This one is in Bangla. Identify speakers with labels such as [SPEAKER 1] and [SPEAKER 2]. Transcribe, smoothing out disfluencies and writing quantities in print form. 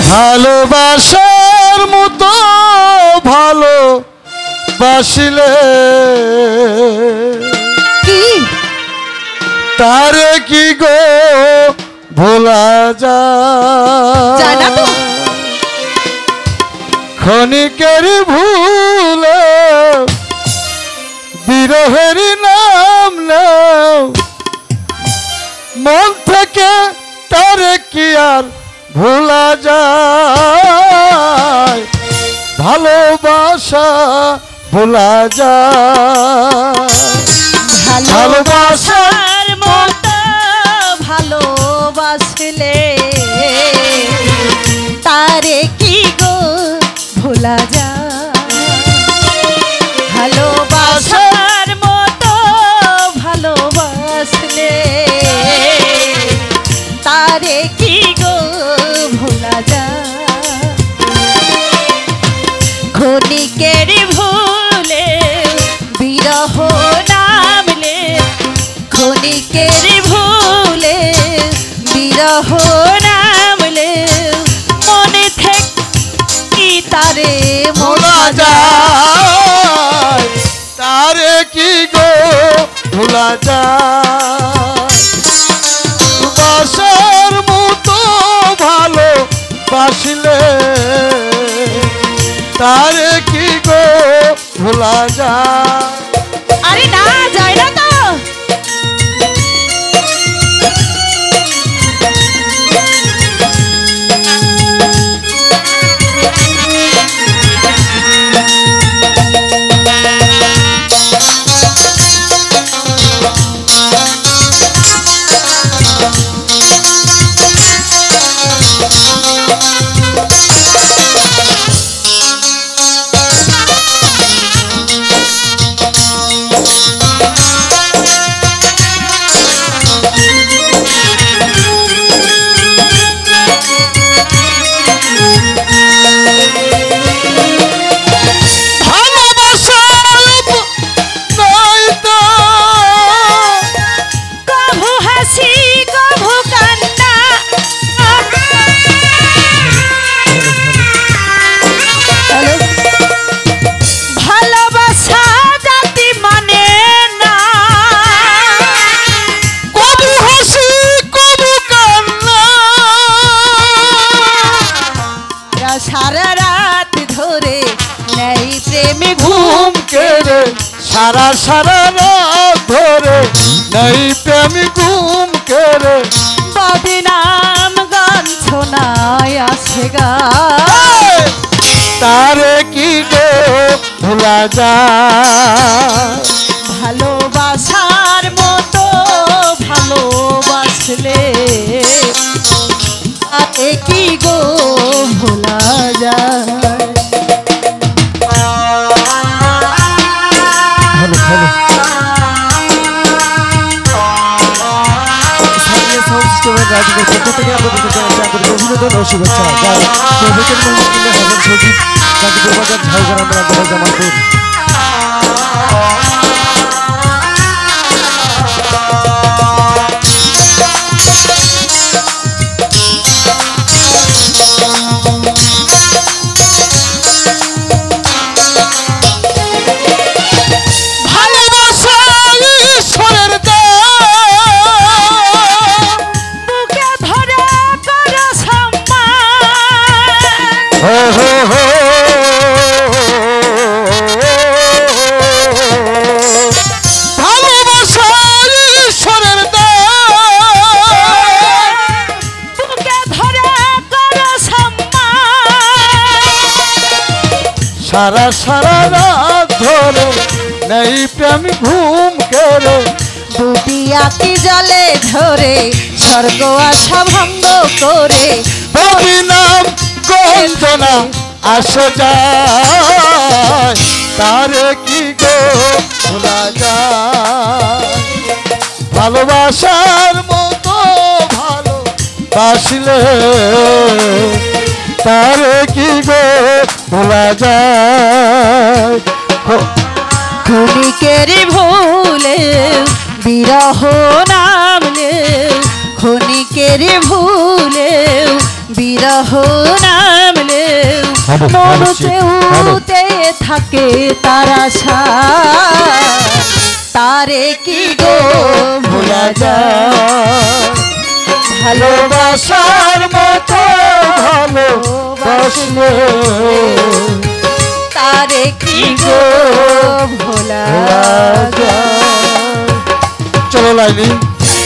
[SPEAKER 1] ভালোবাসার মতো ভালোবাসিলে
[SPEAKER 2] কি
[SPEAKER 1] তারে কি গো ভোলা যায়
[SPEAKER 2] না তো
[SPEAKER 1] ক্ষণিকের ভুলে বিরহের নাম নাও মন থেকে তারে কি আর ভোলা যায় ভালোবাসা ভোলা যায়
[SPEAKER 2] ভালোবাসার মতো ভালোবাসলে তারে কি গো ভোলা যায় ভালোবাসার মতো ভালোবাসলে তারে কি গো ভোলা যায় ক্ষণিকের ভুলে বিরহ নামলে ক্ষণিকের ভুলে বিরহ নামলে মনে থেকে কি তারে
[SPEAKER 1] ভোলা যায় তারে কি গো ভোলা যায় বাসার মতো ভালো বাসিলে তারে কি গো ভোলা যায়
[SPEAKER 2] আরে না যায় না তো সারা রাত ধরে নেই প্রেমে ঘুম
[SPEAKER 1] কেড়ে সারা সারা রাত ধরে নেই প্রেমী ঘুম কেড়ে
[SPEAKER 2] বাবি নাম গান শোনায় আসে গা
[SPEAKER 1] তারে কি গো ভোলা যায়
[SPEAKER 2] ভালোবাসার মতো ভালোবাসলে তারে কি গো ভোলা যায়
[SPEAKER 1] অভিনন্দন ও শুভেচ্ছা সজীব জামালপুর সারা সারা রাত ধরে নেই প্রেমী ঘুম কেড়ে
[SPEAKER 2] দুটি আঁকি জলে ধরে স্বর্গ আশা ভঙ্গ করে
[SPEAKER 1] ববি নাম গঞ্জনা আসে যায় তারে কি গো ভোলা যায় ভালোবাসার মতো ভালোবাসিলে তারে কি গো ভোলা যায়
[SPEAKER 2] ক্ষণিকের ভুলে বিরহ নামলে ক্ষণিকের ভুলে বিরহ বিরহ নামলে
[SPEAKER 1] হবে,
[SPEAKER 2] মন
[SPEAKER 1] হবে,
[SPEAKER 2] চেউতে থাকে তার আশা তারে কি গো ভোলা যায়
[SPEAKER 1] ভালোবাসার মতো ভালোবাসলে
[SPEAKER 2] তারে কি গো ভোলা যায়।
[SPEAKER 1] চলো লাইলি